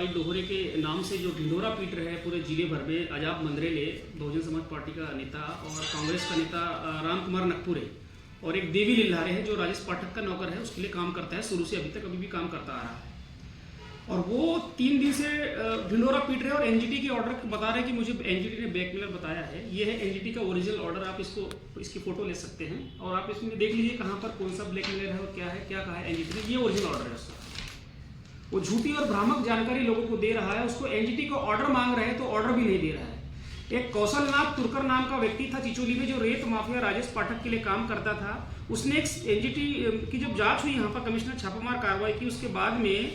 By Dohare के नाम से जो ढिंढोरा पीट रहे हैं पूरे जिले भर में अजाब मंदरेले, बहुजन समाज पार्टी का नेता, और कांग्रेस का नेता राम कुमार नकपुरे, और एक देवी लिल्हारे है जो राजेश पाठक का नौकर है, उसके लिए काम करता है शुरू से अभी तक, अभी भी काम करता आ रहा है। और वो 3 दिन से ढिंढोरा पीट रहे हैं और एनजीटी के ऑर्डर बता रहे हैं कि मुझे एनजीटी ने ब्लैकमेलर बताया है। ये है एनजीटी का ओरिजिनल ऑर्डर, आप इसकी फोटो ले सकते हैं और आप इसमें देख लीजिए कहाँ पर कौन सा ब्लैकमेलर है और क्या कहा है एनजीटी ने। ये ओरिजिनल ऑर्डर है उसका। वो झूठी और भ्रामक जानकारी लोगों को दे रहा है, उसको एनजीटी को ऑर्डर मांग रहे हैं तो ऑर्डर भी नहीं दे रहा है। एक कौशलनाथ तुर्कर नाम का व्यक्ति था चिचोली में, जो रेत माफिया राजेश पाठक के लिए काम करता था। उसने एक एनजीटी की जब जांच हुई, यहाँ पर कमिश्नर छापामार कार्रवाई की, उसके बाद में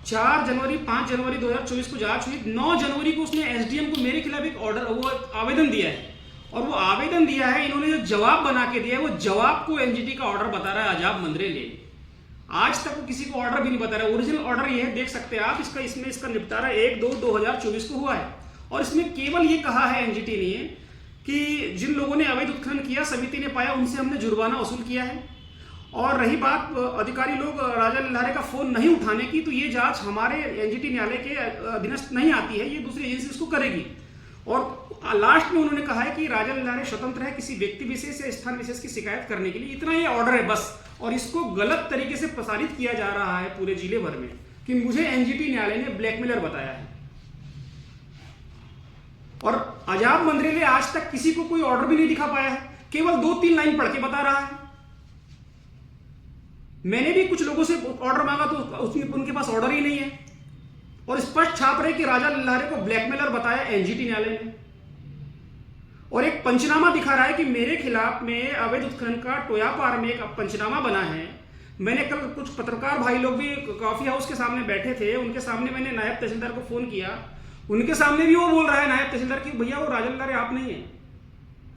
4 जनवरी 5 जनवरी 2024 को जांच हुई। 9 जनवरी को उसने एसडीएम को मेरे खिलाफ एक ऑर्डर, वो आवेदन दिया है, और वो आवेदन दिया है, इन्होंने जो जवाब बना के दिया है वो जवाब को एनजीटी का ऑर्डर बता रहा है अजाब मंदरेले। आज तक वो किसी को ऑर्डर भी नहीं बता रहा है। ओरिजिनल ऑर्डर ये है, देख सकते हैं आप, इसका निपटारा 1/2/2024 को हुआ है। और इसमें केवल ये कहा है एनजीटी ने कि जिन लोगों ने अवैध उत्खनन किया, समिति ने पाया, उनसे हमने जुर्माना वसूल किया है। और रही बात अधिकारी लोग राजा लिल्हारे का फोन नहीं उठाने की, तो ये जांच हमारे एनजीटी न्यायालय के अधीनस्थ नहीं आती है, ये दूसरी एजेंसी इसको करेगी। और लास्ट में उन्होंने कहा है कि राजा लिल्हारे स्वतंत्र है किसी व्यक्ति विशेष या स्थान विशेष की शिकायत करने के लिए। इतना ये ऑर्डर है बस। और इसको गलत तरीके से प्रसारित किया जा रहा है पूरे जिले भर में कि मुझे एनजीटी न्यायालय ने ब्लैकमेलर बताया है। और अजाब मंदरेले आज तक किसी को कोई ऑर्डर भी नहीं दिखा पाया है, केवल 2-3 लाइन पढ़ के बता रहा है। मैंने भी कुछ लोगों से ऑर्डर मांगा तो उनके पास ऑर्डर ही नहीं है, और स्पष्ट छाप रहे कि राजा लिल्हारे को ब्लैकमेलर बताया एनजीटी न्यायालय ने। और एक पंचनामा दिखा रहा है कि मेरे खिलाफ में अवैध उत्खनन का टोयापार में एक पंचनामा बना है। मैंने कल कुछ पत्रकार भाई लोग भी कॉफी हाउस के सामने बैठे थे, उनके सामने मैंने नायब तहसीलदार को फोन किया, उनके सामने भी वो बोल रहा है नायब तहसीलदार की भैया वो राजा लिल्हारे आप नहीं है,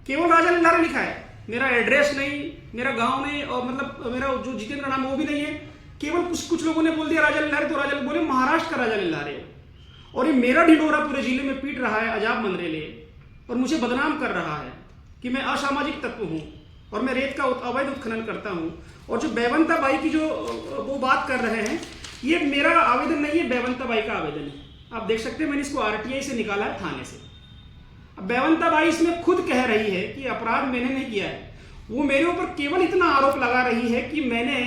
केवल राजा लिल्हारे लिखा है, मेरा एड्रेस नहीं, मेरा गांव नहीं, और मतलब मेरा जो जितेंद्र नाम वो भी नहीं है। केवल कुछ लोगों ने बोल दिया राजा लिल्हारे, तो राजा बोले महाराष्ट्र का राजा लिल्हारे। और ये मेरा ढिंढोरा पूरे जिले में पीट रहा है अजाब मंदरेले, और मुझे बदनाम कर रहा है कि मैं असामाजिक तत्व हूं और मैं रेत का अवैध उत्खनन करता हूं। और जो बेवंता बाई की जो वो बात कर रहे हैं, ये मेरा आवेदन नहीं है, बेवंता बाई का आवेदन है। आप देख सकते हैं मैंने इसको आरटीआई से निकाला है, थाने से। अब बेवंता बाई इसमें खुद कह रही है कि अपराध मैंने नहीं किया है। वो मेरे ऊपर केवल इतना आरोप लगा रही है कि मैंने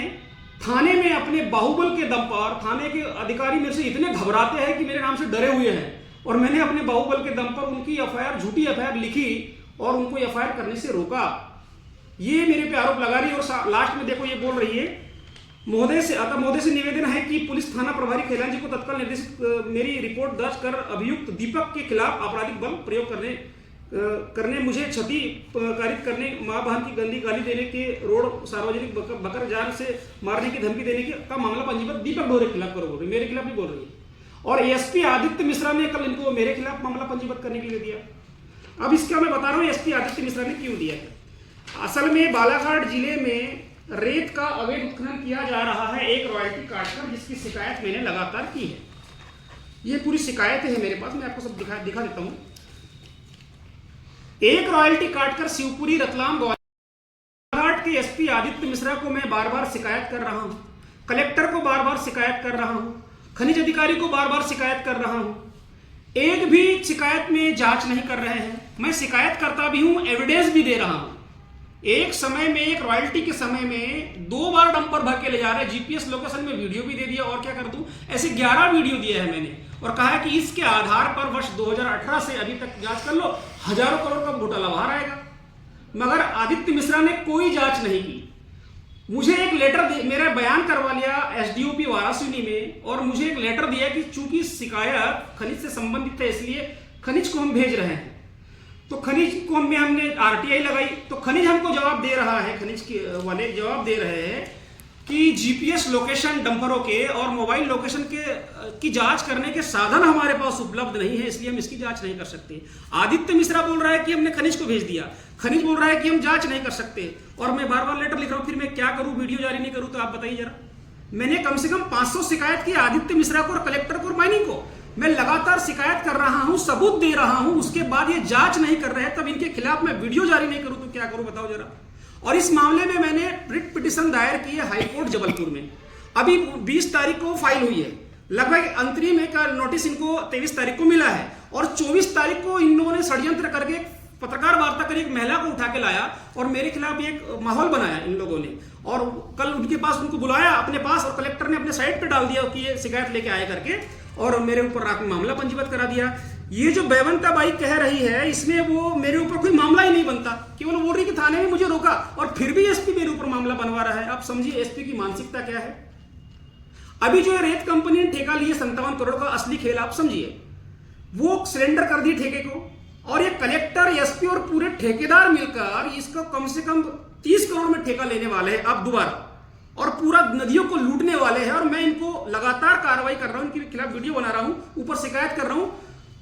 थाने में अपने बाहुबल के दम पर, थाने के अधिकारी मेरे से इतने घबराते हैं कि मेरे नाम से डरे हुए हैं, और मैंने अपने बाहुबल के दम पर उनकी एफआईआर, झूठी एफआईआर लिखी और उनको एफआईआर करने से रोका। ये मेरे पे आरोप लगा रही है। और लास्ट में देखो ये बोल रही है, महोदय से निवेदन है कि पुलिस थाना प्रभारी खैलान जी को तत्काल निर्देशित मेरी रिपोर्ट दर्ज कर अभियुक्त दीपक के खिलाफ आपराधिक बल प्रयोग करने मुझे क्षति कारित करने, मां बहन की गंदी गाली देने के, रोड सार्वजनिक बकर जान से मारने की धमकी देने का मामला पंजीबद्ध दीपक डोहरे के खिलाफ करो बोल रही, मेरे खिलाफ नहीं बोल रही है। और एसपी आदित्य मिश्रा ने कल इनको मेरे खिलाफ मामला पंजीबद्ध करने के लिए दिया। अब इसका मैं बता रहा हूँ एसपी आदित्य मिश्रा ने क्यों दिया है। असल में बालाघाट जिले में रेत का अवैध उत्खनन किया जा रहा है एक रॉयल्टी काटकर, जिसकी शिकायत मैंने लगातार की है। ये पूरी शिकायतें हैं मेरे पास, मैं आपको सब दिखा देता हूँ। एक रॉयल्टी काटकर शिवपुरी, रतलाम, बालाघाट के एसपी आदित्य मिश्रा को मैं बार बार शिकायत कर रहा हूँ, कलेक्टर को बार बार शिकायत कर रहा हूँ, खनिज अधिकारी को बार बार शिकायत कर रहा हूं, एक भी शिकायत में जांच नहीं कर रहे हैं। मैं शिकायत करता भी हूं, एविडेंस भी दे रहा हूं। एक समय में, एक रॉयल्टी के समय में 2 बार डंपर भर के ले जा रहे हैं, जीपीएस लोकेशन में वीडियो भी दे दिया, और क्या कर दूं, ऐसे 11 वीडियो दिए है मैंने, और कहा है कि इसके आधार पर वर्ष 2018 से अभी तक जांच कर लो, हजारों करोड़ का घोटाला बाहर आएगा। मगर आदित्य मिश्रा ने कोई जांच नहीं की। मुझे एक लेटर, मेरा बयान करवा लिया एसडीओपी वाराणसी में, और मुझे एक लेटर दिया कि चूंकि शिकायत खनिज से संबंधित है इसलिए खनिज को हम भेज रहे हैं। तो खनिज को हमने आरटीआई लगाई, तो खनिज हमको जवाब दे रहा है, खनिज के वाले जवाब दे रहे हैं कि जीपीएस लोकेशन डंपरों के और मोबाइल लोकेशन की जांच करने के साधन हमारे पास उपलब्ध नहीं है, इसलिए हम इसकी जांच नहीं कर सकते। आदित्य मिश्रा बोल रहा है कि हमने खनिज को भेज दिया, खनिज बोल रहा है कि हम जांच नहीं कर सकते, और मैं बार बार लेटर लिख रहा हूं, फिर मैं क्या करूं, वीडियो जारी नहीं करूं, तो आप बताइए जरा। मैंने कम से कम 500 शिकायत की आदित्य मिश्रा को और कलेक्टर को और माइनिंग को। मैं लगातार शिकायत कर रहा हूं, सबूत दे रहा हूं, उसके बाद ये जांच नहीं कर रहे हैं, तब इनके खिलाफ मैं वीडियो जारी नहीं करूं तो क्या करूं, बताओ जरा। और इस मामले में मैंने रिट पिटीशन दायर की है हाईकोर्ट जबलपुर में, अभी 20 तारीख को फाइल हुई है। लगभग अंतरिम एक नोटिस इनको 23 तारीख को मिला है और 24 तारीख को इन लोगों ने षड्यंत्र करके पत्रकार वार्ता कर एक महिला को उठा के लाया और मेरे खिलाफ एक माहौल बनाया इन लोगों ने। और कल उनके पास उनको बुलाया अपने पास और कलेक्टर ने अपने साइट पे डाल दिया कि ये शिकायत लेके आए करके और मेरे ऊपर रात में मामला पंजीबद्ध करा दिया। ये जो बेवंता बाई कह रही है इसमें वो मेरे ऊपर कोई मामला ही नहीं बनता, केवल बोल रही कि थाने में मुझे रोका और फिर भी एसपी मेरे ऊपर मामला बनवा रहा है। आप समझिए एसपी की मानसिकता क्या है। अभी जो रेत कंपनी ने ठेका लिए 57 करोड़ का असली खेल आप समझिए, वो सिलेंडर कर दिए ठेके को और ये कलेक्टर एसपी और पूरे ठेकेदार मिलकर इसको कम से कम 30 करोड़ में ठेका लेने वाले हैं अब दोबारा और पूरा नदियों को लूटने वाले हैं। और मैं इनको लगातार कार्रवाई कर रहा हूं, इनके खिलाफ वीडियो बना रहा हूं, ऊपर शिकायत कर रहा हूं,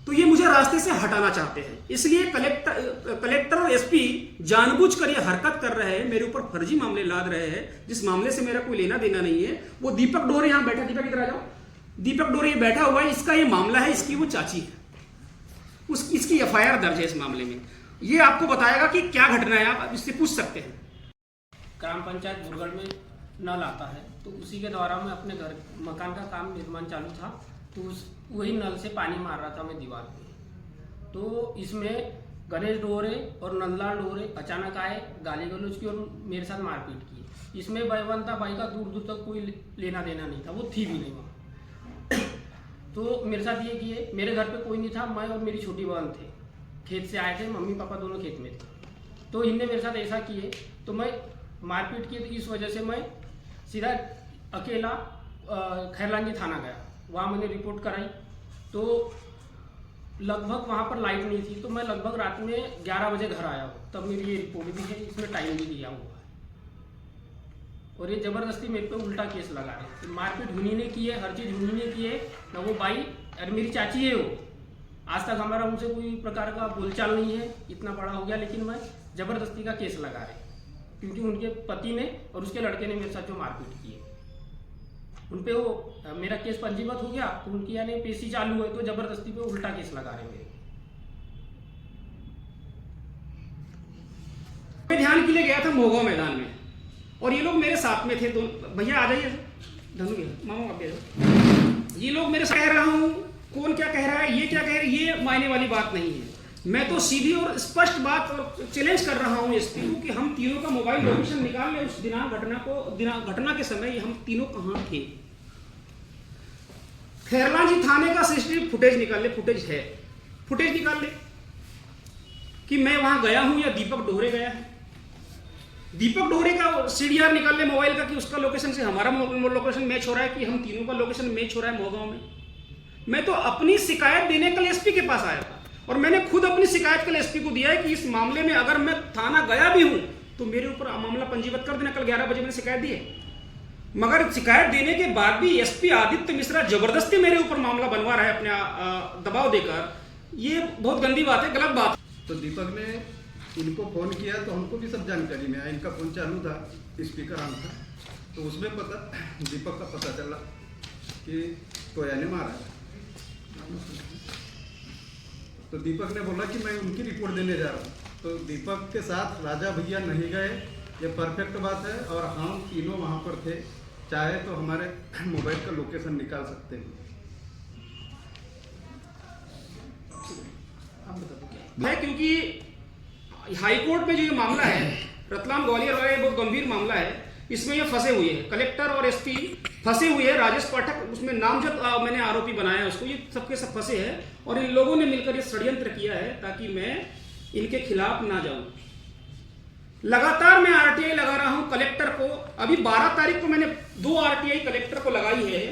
तो ये मुझे रास्ते से हटाना चाहते हैं। इसलिए कलेक्टर और एसपी जानबूझकर ये हरकत कर रहे हैं, मेरे ऊपर फर्जी मामले लाद रहे हैं जिस मामले से मेरा कोई लेना देना नहीं है। वो दीपक डोरे यहां बैठा, दीपक इधर आ जाओ, दीपक डोरे बैठा हुआ है, इसका ये मामला है, इसकी वो चाची है, इसकी एफआईआर दर्ज है इस मामले में। ये आपको बताएगा कि क्या घटना है, आप इससे पूछ सकते हैं। ग्राम पंचायत बुरगढ़ में नल आता है तो उसी के द्वारा मैं अपने घर मकान का काम निर्माण चालू था तो वही नल से पानी मार रहा था मैं दीवार पे। तो इसमें गणेश डोरे और नंदलाल डोरे अचानक आए, गाली गलौज की और मेरे साथ मारपीट की। इसमें बेवंता बाई का दूर दूर तक कोई लेना देना नहीं था, वो थी भी नहीं वहाँ। तो मेरे साथ ये किए, मेरे घर पे कोई नहीं था, मैं और मेरी छोटी बहन थे, खेत से आए थे, मम्मी पापा दोनों खेत में थे। तो इनने मेरे साथ ऐसा किए तो मैं मारपीट की, तो इस वजह से मैं सीधा अकेला खैरलांजी थाना गया, वहाँ मैंने रिपोर्ट कराई। तो लगभग वहाँ पर लाइट नहीं थी तो मैं लगभग रात में 11 बजे घर आया हूँ, तब मेरी ये रिपोर्ट भी है, इसमें टाइम भी दिया हुआ है। और ये जबरदस्ती मेरे पे उल्टा केस लगा रहे हैं। मारपीट उन्हीं ने की है, हर चीज़ उन्हीं ने की है, ना वो बाई और मेरी चाची है वो। आज तक हमारा उनसे कोई प्रकार का बोलचाल नहीं है, इतना बड़ा हो गया, लेकिन मैं जबरदस्ती का केस लगा रहे क्योंकि उनके पति ने और उसके लड़के ने मेरे साथ जो मारपीट की है उन पे वो मेरा केस पंजीबद्ध हो गया तो उनकी यानी पेशी चालू है, तो जबरदस्ती पे उल्टा केस लगा रहे मेरे। मैं ध्यान के लिए गया था मोगांव मैदान में और ये लोग मेरे साथ में थे। दो भैया आ जाइए, धनु भैया, मामा आप ये लोग मेरे से कह रहा हूँ, कौन क्या कह रहा है, ये क्या कह रहा है, ये मायने वाली बात नहीं है। मैं तो सीधी और स्पष्ट बात और चैलेंज कर रहा हूं एसपी को कि हम तीनों का मोबाइल लोकेशन निकाल ले, उस घटना के समय हम तीनों कहां थे। खैरलांजी थाने का सीसीटीवी फुटेज निकाल ले, फुटेज निकाल ले कि मैं वहां गया हूं या दीपक डोहरे गया है। दीपक डोहरे का सीडीआर निकाल ले मोबाइल का कि उसका लोकेशन से हमारा लोकेशन मैच हो रहा है, कि हम तीनों का लोकेशन मैच हो रहा है मोगांव में। मैं तो अपनी शिकायत देने कल एसपी के पास आया था और मैंने खुद अपनी शिकायत कल एसपी को दिया है कि इस मामले में अगर मैं थाना गया भी हूं तो मेरे ऊपर मामला पंजीबद्ध कर देना। कल 11 बजे मैंने शिकायत दी है, मगर शिकायत देने के बाद भी एसपी आदित्य मिश्रा जबरदस्ती मेरे ऊपर मामला बनवा रहा है अपने दबाव देकर। ये बहुत गंदी बात है, गलत बात। तो दीपक ने इनको फोन किया तो हमको भी सब जानकारी में आया, इनका फोन चालू था, स्पीकर ऑन था, तो उसमें दीपक का पता चला कि टोया ने मारा है। तो दीपक ने बोला कि मैं उनकी रिपोर्ट देने जा रहा हूँ। तो दीपक के साथ राजा भैया नहीं गए, ये परफेक्ट बात है, और हम तीनों वहाँ पर थे। चाहे तो हमारे मोबाइल का लोकेशन निकाल सकते हैं। है क्योंकि हाईकोर्ट में जो ये मामला है रतलाम ग्वालियर वाला, ये बहुत गंभीर मामला है। इसमें ये फंसे हुए हैं, कलेक्टर और एसपी फंसे हुए हैं। राजेश पाठक उसमें नामजद मैंने आरोपी बनाया उसको, ये सबके सब फंसे हैं और इन लोगों ने मिलकर ये षड्यंत्र किया है ताकि मैं इनके खिलाफ ना जाऊं। लगातार मैं आरटीआई लगा रहा हूं कलेक्टर को। अभी 12 तारीख को मैंने 2 आरटीआई कलेक्टर को लगाई है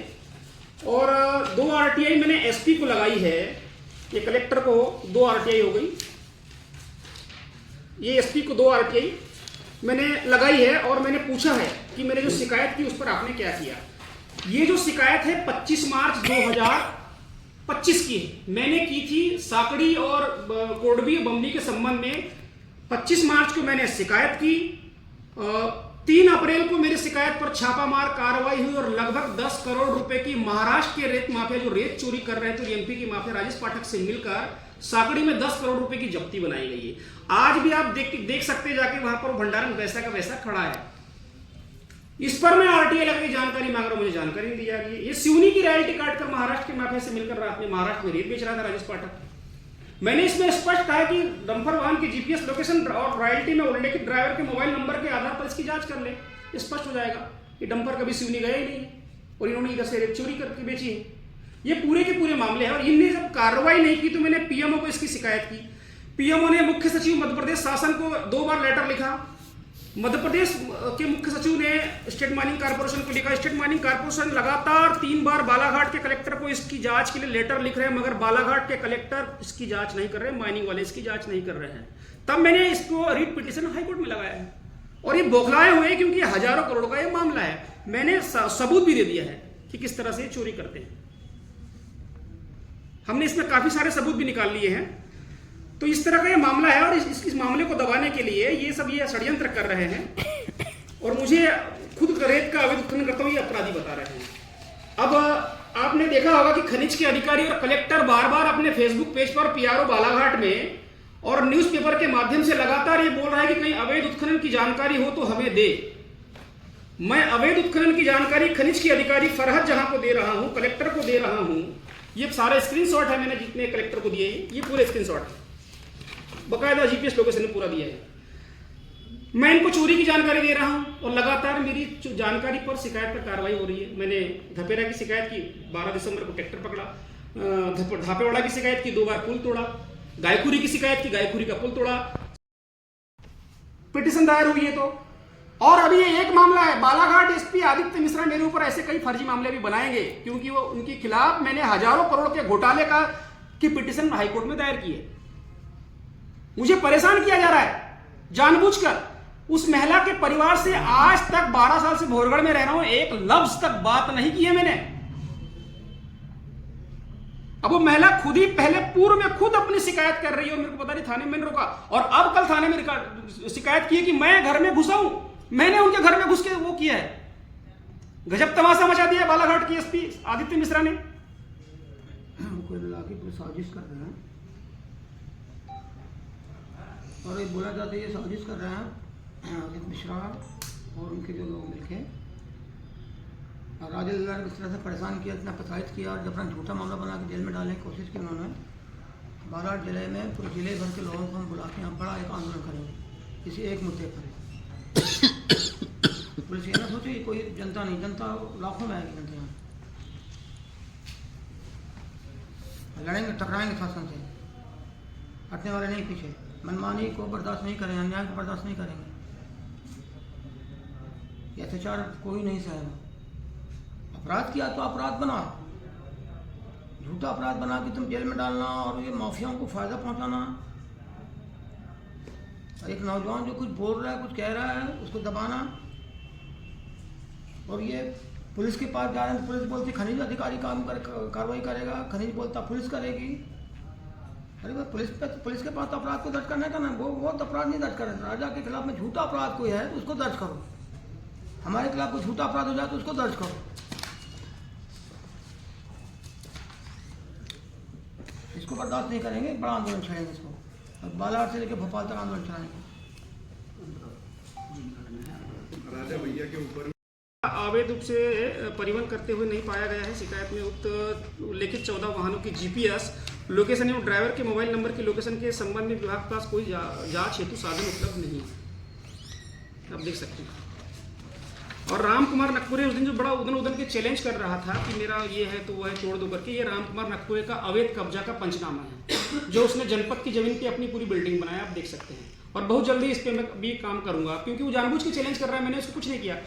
और 2 आरटीआई मैंने एसपी को लगाई है। ये कलेक्टर को 2 आरटीआई हो गई, ये एसपी को 2 आरटीआई मैंने लगाई है। और मैंने पूछा है कि मैंने जो शिकायत की उस पर आपने क्या किया। ये जो शिकायत है 25 मार्च 2025 की है, मैंने की थी साकड़ी और कोडबी बमनी के संबंध में। 25 मार्च को मैंने शिकायत की, 3 अप्रैल को मेरी शिकायत पर छापामार कार्रवाई हुई और लगभग 10 करोड़ रुपए की महाराष्ट्र के रेत माफिया जो रेत चोरी कर रहे थे, तो एमपी की माफिया राजेश पाठक से मिलकर साकड़ी में 10 करोड़ रुपए की जब्ती बनाई गई है। आज भी आप देख सकते जाके वहां पर भंडारण वैसा का वैसा खड़ा है। इस पर मैं आरटीआई लगा के जानकारी मांग रहा हूं, मुझे जानकारी नहीं दी जा रही है। ये सिवनी की रॉयल्टी काट कर महाराष्ट्र के माफिया से मिलकर रात में महाराष्ट्र में रेत बेच रहा था राजेश पाठक। मैंने इसमें स्पष्ट कहा कि डंपर वाहन की जीपीएस लोकेशन और रॉयल्टी में उल्लेखित ड्राइवर के मोबाइल नंबर के आधार पर इसकी जांच कर ले, स्पष्ट हो जाएगा कि डंपर कभी सिवनी गया ही नहीं है और इन्होंने इधर से रेत चोरी करके बेची है। ये पूरे के पूरे मामले हैं और इनने जब कार्रवाई नहीं की तो मैंने पीएमओ को इसकी शिकायत की। पीएमओ ने मुख्य सचिव मध्य प्रदेश शासन को 2 बार लेटर लिखा। मध्य प्रदेश के मुख्य सचिव ने स्टेट माइनिंग कॉर्पोरेशन को लिखा। स्टेट माइनिंग कॉर्पोरेशन लगातार 3 बार बालाघाट के कलेक्टर को इसकी जांच के लिए लेटर लिख रहे हैं, मगर बालाघाट के कलेक्टर इसकी जांच नहीं कर रहे, माइनिंग वाले इसकी जांच नहीं कर रहे हैं। तब मैंने इसको रिट पिटीशन हाईकोर्ट में लगाया है और ये बौखलाए हुए क्योंकि हजारों करोड़ का ये मामला है। मैंने सबूत भी दे दिया है कि किस तरह से चोरी करते हैं। हमने इसमें काफी सारे सबूत भी निकाल लिए हैं। तो इस तरह का ये मामला है और इस मामले को दबाने के लिए ये सब ये षड्यंत्र कर रहे हैं और मुझे खुद रेत का अवैध उत्खनन करता हुआ ये अपराधी बता रहे हैं। अब आपने देखा होगा कि खनिज के अधिकारी और कलेक्टर बार बार अपने फेसबुक पेज पर पीआरओ बालाघाट में और न्यूज़पेपर के माध्यम से लगातार ये बोल रहा है कि कहीं अवैध उत्खनन की जानकारी हो तो हमें दे। मैं अवैध उत्खनन की जानकारी खनिज के अधिकारी फरहद जहां को दे रहा हूं, कलेक्टर को दे रहा हूं। ये सारे स्क्रीनशॉट है, मैंने जितने कलेक्टर को दिए ये पूरे स्क्रीनशॉट है, बकायदा जीपीएस लोकेशन ने पूरा दिया है। मैं इनको चोरी की जानकारी दे रहा हूं और लगातार मेरी जानकारी पर शिकायत पर कार्रवाई हो रही है। मैंने धपेरा की शिकायत की, 12 दिसंबर को ट्रैक्टर पकड़ा। धापेवाड़ा की शिकायत की, 2 बार पुल तोड़ा। गायखुरी की शिकायत की, गायखुरी का पुल तोड़ा। पिटीशन दायर हुई है तो, और अभी ये एक मामला है, बालाघाट एसपी आदित्य मिश्रा मेरे ऊपर ऐसे कई फर्जी मामले भी बनाएंगे क्योंकि वो उनके खिलाफ मैंने हजारों करोड़ के घोटाले की पिटीशन हाईकोर्ट में दायर की है। मुझे परेशान किया जा रहा है जानबूझकर। उस महिला के परिवार से आज तक 12 साल से भोरगढ़ में रह रहा हूं, एक लफ्ज तक बात नहीं की है मैंने। अब वो महिला खुद ही पहले पूर्व में खुद अपनी शिकायत कर रही है और मेरे को पता नहीं थाने में रोका, और अब कल थाने में शिकायत की है कि मैं घर में घुसा हूं, मैंने उनके घर में घुस के वो किया है। गजब तमाशा मचा दिया बालाघाट की एसपी आदित्य मिश्रा ने। कोई मिला के साजिश कर रहे हैं और ये बोला जाता है ये साजिश कर रहे हैं आदित्य मिश्रा और उनके जो लोग मिलके राजा लल्ला ने इस तरह से परेशान किया, इतना प्रताड़ित किया और जब अपना झूठा मामला बना के जेल में डालने की कोशिश की उन्होंने। बालाघाट जिले में पूरे जिले भर के लोगों को हम बुला के यहाँ बड़ा एक आंदोलन करेंगे किसी एक मुद्दे पर। पुलिस ये ना सोचे कि कोई जनता नहीं, जनता लाखों में आएगी जनता यहाँ। लड़ेंगे, टकराएंगे शासन से, हटने वाले नहीं पीछे। मनमानी को बर्दाश्त नहीं करेंगे, अन्याय को बर्दाश्त नहीं करेंगे। ये अत्याचार कोई नहीं सहेगा। अपराध किया तो अपराध बना, झूठा अपराध बना के तुम जेल में डालना और ये माफियाओं को फायदा पहुंचाना। एक नौजवान जो कुछ बोल रहा है, कुछ कह रहा है, उसको दबाना। और ये पुलिस के पास जा रहे हैं, पुलिस बोलती खनिज अधिकारी कार्रवाई करेगा, खनिज बोलता पुलिस करेगी। अरे भाई पुलिस के पास तो अपराध को दर्ज करने का ना, वो तो अपराध नहीं दर्ज कर रहे। राजा के खिलाफ में झूठा अपराध कोई है तो उसको दर्ज करो, हमारे खिलाफ कोई झूठा अपराध हो जाए तो उसको दर्ज करो। इसको बर्दाश्त नहीं करेंगे, बड़ा आंदोलन छेड़ेंगे इसको, और बालाघाट से लेकर भोपाल तक आंदोलन चलाएंगे। राजा भैया के ऊपर अवैध रूप से परिवहन करते हुए नहीं पाया गया है। शिकायत में उक्त उल्लेखित 14 वाहनों की जीपीएस लोकेशन एवं ड्राइवर के मोबाइल नंबर की लोकेशन के संबंध में विभाग के पास कोई जांच हेतु साधन उपलब्ध नहीं है, आप देख सकते हैं। और राम कुमार नकपुरे उस दिन जो बड़ा उदन के चैलेंज कर रहा था कि मेरा ये है तो वो है, तोड़ दो करके, ये राम कुमार नकपुरे का अवैध कब्जा का पंचनामा है जो उसने जनपद की जमीन पे अपनी पूरी बिल्डिंग बनाया, आप देख सकते हैं। और बहुत जल्दी इस पर मैं भी काम करूंगा क्योंकि वो जानबूझ के चैलेंज कर रहा है, मैंने उसको कुछ नहीं किया।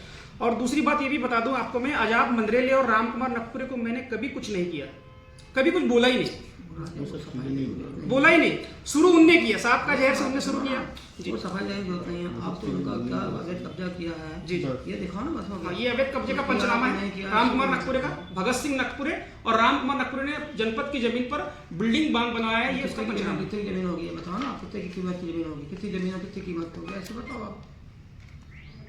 और दूसरी बात ये भी बता दूं आपको, मैं आजाद मंदरेले और राम कुमार नकपुरे को मैंने कभी कुछ नहीं किया, कभी कुछ बोला ही नहीं, बोला ही नहीं। शुरू उनने किया, सांप का जहर से उनने शुरू किया जी। वो सफाई देने की जरूरत नहीं है, आप तो उनका क्या अवैध कब्जा किया है जी जी, ये दिखाओ ना बस। हाँ, ये अवैध कब्जे का पंचनामा है राम कुमार नकपुरे का। भगत सिंह नकपुरे और राम कुमार नकपुरे ने जनपद की जमीन पर बिल्डिंग बांध बनाया है, ये उसका पंचनामा। कितनी जमीन होगी बताओ ना, कितने की कीमत की जमीन होगी, कितनी जमीन कितनी कीमत होगी, ऐसे बताओ आप।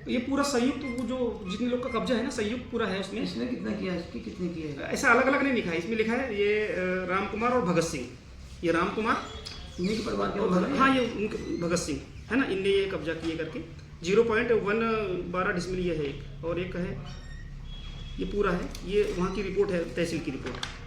ये पूरा संयुक्त, वो जो जितने लोग का कब्जा है ना, संयुक्त पूरा है उसमें। इसने कितना किया है, इसकी कितनी की है, ऐसा अलग अलग नहीं लिखा है, इसमें लिखा है ये राम कुमार और भगत सिंह, ये राम कुमार उन्हीं के परिवार के। हाँ, ये उनके भगत सिंह है ना, इनने ये कब्जा किए करके 0.112 डिसमिल ये है एक, और एक है ये पूरा है, ये वहाँ की रिपोर्ट है, तहसील की रिपोर्ट।